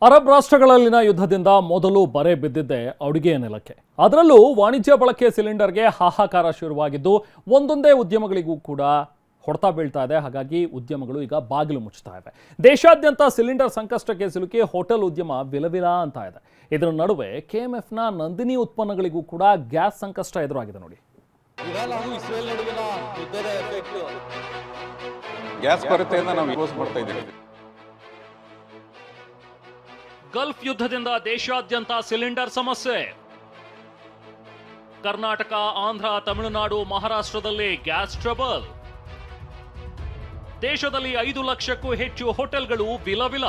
Arab ರಾಷ್ಟ್ರಗಳಲ್ಲಿನ ಯುದ್ಧದಿಂದ ಮೊದಲು ಬರೆ ಬಿದ್ದಿದ್ದೆ ಅಡುಗೆ ನೆಲಕ್ಕೆ. ಅದರಲ್ಲೂ ವಾಣಿಜ್ಯ ಬಳಕೆ ಸಿಲಿಂಡರ್ಗೆ ಹಾಹಾಕಾರ ಶುರುವಾಗಿದ್ದು ಒಂದೊಂದೇ ಉದ್ಯಮಗಳಿಗೂ ಕೂಡ ಹೊಡೆತ ಬೀಳ್ತಾ ಇದೆ. ಹಾಗಾಗಿ ಉದ್ಯಮಗಳು ಈಗ ಬಾಗಿಲು ಮುಚ್ಚುತ್ತಾ ಇವೆ. ದೇಶಾದ್ಯಂತ ಸಿಲಿಂಡರ್ ಸಂಕಷ್ಟಕ್ಕೆ ಸಿಲುಕಿ ಹೋಟೆಲ್ ಉದ್ಯಮ ವಿಲವಿಲ ಅಂತ ಇದೆ. ಇದರ ನಡುವೆ ಕೆಎಂಎಫ್ನ ನಂದಿನಿ ಉತ್ಪನ್ನಗಳಿಗೂ ಕೂಡ ಗ್ಯಾಸ್ ಸಂಕಷ್ಟ ಎದುರಾಗಿದೆ. ನೋಡಿ, ಗ್ಯಾಸ್ ಕೊರತೆಯಿಂದ ನಾವು ಯೂಸ್ ಮಾಡ್ತಾ ಇದ್ದೀವಿ. ಗಲ್ಫ್ ಯುದ್ಧದಿಂದ ದೇಶಾದ್ಯಂತ ಸಿಲಿಂಡರ್ ಸಮಸ್ಯೆ. ಕರ್ನಾಟಕ, ಆಂಧ್ರ, ತಮಿಳುನಾಡು, ಮಹಾರಾಷ್ಟ್ರದಲ್ಲಿ ಗ್ಯಾಸ್ ಟ್ರಬಲ್. ದೇಶದಲ್ಲಿ 5 ಲಕ್ಷಕ್ಕೂ ಹೆಚ್ಚು ಹೋಟೆಲ್ಗಳು ವಿಲವಿಲ.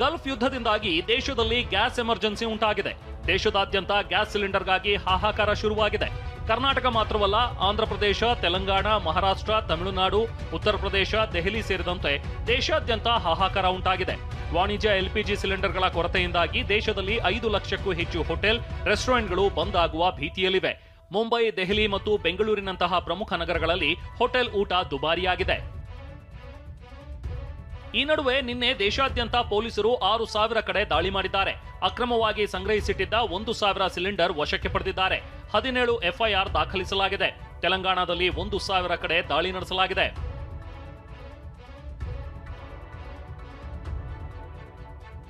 ಗಲ್ಫ್ ಯುದ್ಧದಿಂದಾಗಿ ದೇಶದಲ್ಲಿ ಗ್ಯಾಸ್ ಎಮರ್ಜೆನ್ಸಿ ಉಂಟಾಗಿದೆ. ದೇಶದಾದ್ಯಂತ ಗ್ಯಾಸ್ ಸಿಲಿಂಡರ್ಗಾಗಿ ಹಾಹಾಕಾರ ಶುರುವಾಗಿದೆ. ಕರ್ನಾಟಕ ಮಾತ್ರವಲ್ಲ, ಆಂಧ್ರಪ್ರದೇಶ, ತೆಲಂಗಾಣ, ಮಹಾರಾಷ್ಟ್ರ, ತಮಿಳುನಾಡು, ಉತ್ತರ ಪ್ರದೇಶ, ದೆಹಲಿ ಸೇರಿದಂತೆ ದೇಶಾದ್ಯಂತ ಹಾಹಾಕಾರ ಉಂಟಾಗಿದೆ. ವಾಣಿಜ್ಯ ಎಲ್ಪಿಜಿ ಸಿಲಿಂಡರ್ಗಳ ಕೊರತೆಯಿಂದಾಗಿ ದೇಶದಲ್ಲಿ 5 ಲಕ್ಷಕ್ಕೂ ಹೆಚ್ಚು ಹೋಟೆಲ್, ರೆಸ್ಟೋರೆಂಟ್ಗಳು ಬಂದ್ ಆಗುವ ಭೀತಿಯಲ್ಲಿವೆ. ಮುಂಬೈ, ದೆಹಲಿ ಮತ್ತು ಬೆಂಗಳೂರಿನಂತಹ ಪ್ರಮುಖ ನಗರಗಳಲ್ಲಿ ಹೋಟೆಲ್ ಊಟ ದುಬಾರಿಯಾಗಿದೆ. ಈ ನಡುವೆ ನಿನ್ನೆ ದೇಶಾದ್ಯಂತ ಪೊಲೀಸರು 6,000 ಕಡೆ ದಾಳಿ ಮಾಡಿದ್ದಾರೆ. ಅಕ್ರಮವಾಗಿ ಸಂಗ್ರಹಿಸಿಟ್ಟಿದ್ದ 1,000 ಸಿಲಿಂಡರ್ ವಶಕ್ಕೆ ಪಡೆದಿದ್ದಾರೆ. 17 ಎಫ್ಐಆರ್ ದಾಖಲಿಸಲಾಗಿದೆ. ತೆಲಂಗಾಣದಲ್ಲಿ 1,000 ಕಡೆ ದಾಳಿ ನಡೆಸಲಾಗಿದೆ.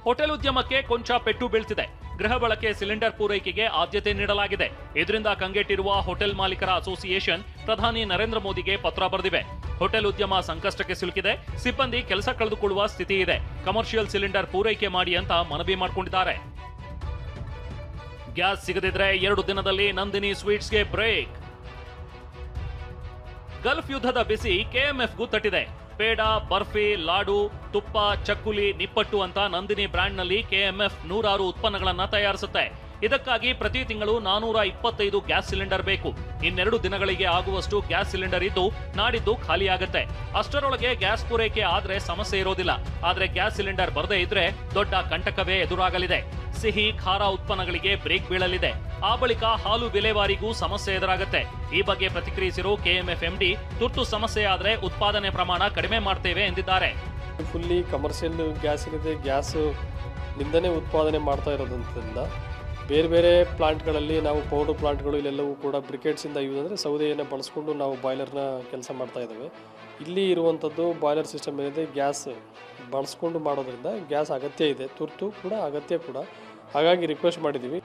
ಹೋಟೆಲ್ ಉದ್ಯಮಕ್ಕೆ ಕೊಂಚ ಪೆಟ್ಟು ಬೀಳ್ತಿದೆ. ಗೃಹ ಬಳಕೆ ಸಿಲಿಂಡರ್ ಪೂರೈಕೆಗೆ ಆದ್ಯತೆ ನೀಡಲಾಗಿದೆ. ಇದರಿಂದ ಕಂಗೆಟ್ಟಿರುವ ಹೋಟೆಲ್ ಮಾಲೀಕರ ಅಸೋಸಿಯೇಷನ್ ಪ್ರಧಾನಿ ನರೇಂದ್ರ ಮೋದಿಗೆ ಪತ್ರ ಬರೆದಿವೆ. ಹೋಟೆಲ್ ಉದ್ಯಮ ಸಂಕಷ್ಟಕ್ಕೆ ಸಿಲುಕಿದೆ. ಸಿಬ್ಬಂದಿ ಕೆಲಸ ಕಳೆದುಕೊಳ್ಳುವ ಸ್ಥಿತಿ ಇದೆ. ಕಮರ್ಷಿಯಲ್ ಸಿಲಿಂಡರ್ ಪೂರೈಕೆ ಮಾಡಿ ಅಂತ ಮನವಿ ಮಾಡಿಕೊಂಡಿದ್ದಾರೆ. ಗ್ಯಾಸ್ ಸಿಗದಿದ್ರೆ 2 ದಿನದಲ್ಲಿ ನಂದಿನಿ ಸ್ವೀಟ್ಸ್ಗೆ ಬ್ರೇಕ್. ಗಲ್ಫ್ ಯುದ್ಧದ ಬಿಸಿ ಕೆಎಂಎಫ್ಗೂ ತಟ್ಟಿದೆ. ಪೇಡ, ಬರ್ಫಿ, ಲಾಡು, ತುಪ್ಪ, ಚಕ್ಕುಲಿ, ನಿಪ್ಪಟ್ಟು ಅಂತ ನಂದಿನಿ ಬ್ರ್ಯಾಂಡ್ನಲ್ಲಿ ಕೆಎಂಎಫ್ 106 ಉತ್ಪನ್ನಗಳನ್ನ ತಯಾರಿಸುತ್ತೆ. ಇದಕ್ಕಾಗಿ ಪ್ರತಿ ತಿಂಗಳು 425 ಗ್ಯಾಸ್ ಸಿಲಿಂಡರ್ ಬೇಕು. 2 ದಿನಗಳಿಗೆ ಆಗುವಷ್ಟು ಗ್ಯಾಸ್ ಸಿಲಿಂಡರ್ ಇದ್ದು ನಾಡಿದ್ದು ಖಾಲಿಯಾಗುತ್ತೆ. ಅಷ್ಟರೊಳಗೆ ಗ್ಯಾಸ್ ಪೂರೈಕೆ ಆದ್ರೆ ಸಮಸ್ಯೆ ಇರೋದಿಲ್ಲ. ಆದ್ರೆ ಗ್ಯಾಸ್ ಸಿಲಿಂಡರ್ ಬರದೇ ಇದ್ರೆ ದೊಡ್ಡ ಕಂಟಕವೇ ಎದುರಾಗಲಿದೆ. ಸಿಹಿ, ಖಾರ ಉತ್ಪನ್ನಗಳಿಗೆ ಬ್ರೇಕ್ ಬೀಳಲಿದೆ. ಆ ಬಳಿಕ ಹಾಲು ವಿಲೇವಾರಿಗೂ ಸಮಸ್ಯೆ ಎದುರಾಗುತ್ತೆ. ಈ ಬಗ್ಗೆ ಪ್ರತಿಕ್ರಿಯಿಸಿರೋ ಕೆಎಂಎಫ್ ಎಂಡಿ, ತುರ್ತು ಸಮಸ್ಯೆ ಆದ್ರೆ ಉತ್ಪಾದನೆ ಪ್ರಮಾಣ ಕಡಿಮೆ ಮಾಡ್ತೇವೆ ಎಂದಿದ್ದಾರೆ. ಫುಲ್ಲಿ ಕಮರ್ಷಿಯಲ್ ಗ್ಯಾಸ್ ಇದೆ. ಗ್ಯಾಸ್ ನಿಂದನೇ ಉತ್ಪಾದನೆ ಮಾಡ್ತಾ ಇರೋದ್ರಿಂದ ಬೇರೆ ಬೇರೆ ಪ್ಲಾಂಟ್ಗಳಲ್ಲಿ ನಾವು ಪೌಡರ್ ಪ್ಲಾಂಟ್ಗಳು ಇಲ್ಲೆಲ್ಲವೂ ಕೂಡ ಬ್ರಿಕೆಟ್ಸಿಂದ ಯೂಸ್ ಅಂದರೆ ಸೌದೆಯನ್ನು ಬಳಸ್ಕೊಂಡು ನಾವು ಬಾಯ್ಲರ್ನ ಕೆಲಸ ಮಾಡ್ತಾ ಇದ್ದೇವೆ. ಇಲ್ಲಿ ಇರುವಂಥದ್ದು ಬಾಯ್ಲರ್ ಸಿಸ್ಟಮ್ ಏನಿದೆ, ಗ್ಯಾಸ್ ಬಳಸ್ಕೊಂಡು ಮಾಡೋದ್ರಿಂದ ಗ್ಯಾಸ್ ಅಗತ್ಯ ಇದೆ, ತುರ್ತು ಕೂಡ ಅಗತ್ಯ ಕೂಡ. ಹಾಗಾಗಿ ರಿಕ್ವೆಸ್ಟ್ ಮಾಡಿದ್ದೀವಿ.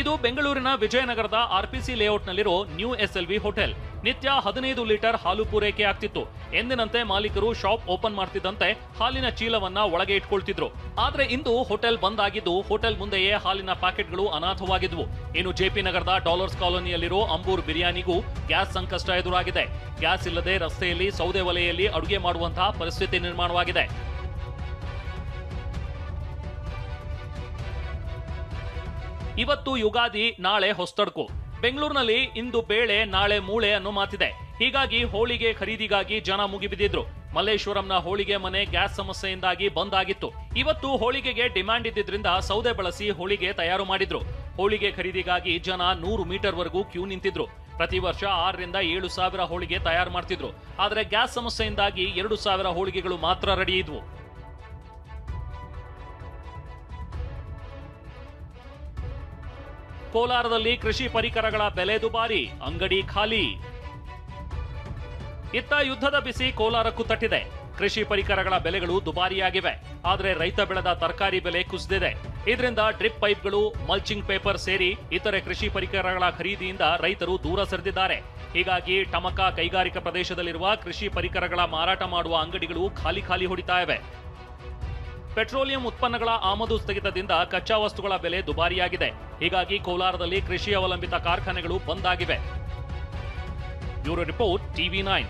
ಇದು ಬೆಂಗಳೂರಿನ ವಿಜಯನಗರದ ಆರ್ಪಿಸಿ ಲೇಔಟ್ನಲ್ಲಿರೋ ನ್ಯೂ ಎಸ್ಎಲ್ವಿ ಹೋಟೆಲ್. ನಿತ್ಯ 15 ಲೀಟರ್ ಹಾಲು ಪೂರೈಕೆ ಆಗ್ತಿತ್ತು. ಎಂದಿನಂತೆ ಮಾಲೀಕರು ಶಾಪ್ ಓಪನ್ ಮಾಡ್ತಿದ್ದಂತೆ ಹಾಲಿನ ಚೀಲವನ್ನ ಒಳಗೆ ಇಟ್ಕೊಳ್ತಿದ್ರು. ಆದ್ರೆ ಇಂದು ಹೋಟೆಲ್ ಬಂದ್ ಆಗಿದ್ದು ಹೋಟೆಲ್ ಮುಂದೆಯೇ ಹಾಲಿನ ಪ್ಯಾಕೆಟ್ಗಳು ಅನಾಥವಾಗಿದ್ವು. ಇನ್ನು ಜೆಪಿ ನಗರದ ಡಾಲರ್ಸ್ ಕಾಲೋನಿಯಲ್ಲಿರೋ ಅಂಬೂರ್ ಬಿರಿಯಾನಿಗೂ ಗ್ಯಾಸ್ ಸಂಕಷ್ಟ ಎದುರಾಗಿದೆ. ಗ್ಯಾಸ್ ಇಲ್ಲದೆ ರಸ್ತೆಯಲ್ಲಿ ಸೌದೆ ಒಲೆಯಲ್ಲಿ ಅಡುಗೆ ಮಾಡುವಂತಹ ಪರಿಸ್ಥಿತಿ ನಿರ್ಮಾಣವಾಗಿದೆ. ಇವತ್ತು ಯುಗಾದಿ, ನಾಳೆ ಹೊಸ್ತಡ್ಕು. ಬೆಂಗಳೂರಿನಲ್ಲಿ ಇಂದು ಬೇಳೆ, ನಾಳೆ ಮೂಳೆ ಅನ್ನೋ ಮಾತಿದೆ. ಹೀಗಾಗಿ ಹೋಳಿಗೆ ಖರೀದಿಗಾಗಿ ಜನ ಮುಗಿಬಿದ್ದಿದ್ರು. ಮಲ್ಲೇಶ್ವರಂನ ಹೋಳಿಗೆ ಮನೆ ಗ್ಯಾಸ್ ಸಮಸ್ಯೆಯಿಂದಾಗಿ ಬಂದ್ ಆಗಿತ್ತು. ಇವತ್ತು ಹೋಳಿಗೆಗೆ ಡಿಮ್ಯಾಂಡ್ ಇದ್ದಿದ್ರಿಂದ ಸೌದೆ ಬಳಸಿ ಹೋಳಿಗೆ ತಯಾರು ಮಾಡಿದ್ರು. ಹೋಳಿಗೆ ಖರೀದಿಗಾಗಿ ಜನ 100 ಮೀಟರ್ ವರೆಗೂ ಕ್ಯೂ ನಿಂತಿದ್ರು. ಪ್ರತಿ ವರ್ಷ 6 ರಿಂದ 7 ಸಾವಿರ ಹೋಳಿಗೆ ತಯಾರು ಮಾಡ್ತಿದ್ರು. ಆದ್ರೆ ಗ್ಯಾಸ್ ಸಮಸ್ಯೆಯಿಂದಾಗಿ 2,000 ಹೋಳಿಗೆಗಳು ಮಾತ್ರ ರೆಡಿ ಇದ್ವು. ಕೋಲಾರದಲ್ಲಿ ಕೃಷಿ ಪರಿಕರಗಳ ಬೆಲೆ ದುಬಾರಿ, ಅಂಗಡಿ ಖಾಲಿ. ಇತ್ತ ಯುದ್ಧದ ಬಿಸಿ ಕೋಲಾರಕ್ಕೂ ತಟ್ಟಿದೆ. ಕೃಷಿ ಪರಿಕರಗಳ ಬೆಲೆಗಳು ದುಬಾರಿಯಾಗಿವೆ. ಆದರೆ ರೈತ ಬೆಳೆದ ತರಕಾರಿ ಬೆಲೆ ಕುಸಿದಿದೆ. ಇದರಿಂದ ಡ್ರಿಪ್ ಪೈಪ್ಗಳು, ಮಲ್ಚಿಂಗ್ ಪೇಪರ್ ಸೇರಿ ಇತರೆ ಕೃಷಿ ಪರಿಕರಗಳ ಖರೀದಿಯಿಂದ ರೈತರು ದೂರ ಸರಿದಿದ್ದಾರೆ. ಹೀಗಾಗಿ ಟಮಕ ಕೈಗಾರಿಕಾ ಪ್ರದೇಶದಲ್ಲಿರುವ ಕೃಷಿ ಪರಿಕರಗಳ ಮಾರಾಟ ಮಾಡುವ ಅಂಗಡಿಗಳು ಖಾಲಿ ಹೊಡಿತಾ ಇವೆ. ಪೆಟ್ರೋಲಿಯಂ ಉತ್ಪನ್ನಗಳ ಆಮದು ಸ್ಥಗಿತದಿಂದ ಕಚ್ಚಾ ವಸ್ತುಗಳ ಬೆಲೆ ದುಬಾರಿಯಾಗಿದೆ. ಹೀಗಾಗಿ ಕೋಲಾರದಲ್ಲಿ ಕೃಷಿ ಅವಲಂಬಿತ ಕಾರ್ಖಾನೆಗಳು ಬಂದ್ ಆಗಿವೆ. Bureau report, TV9.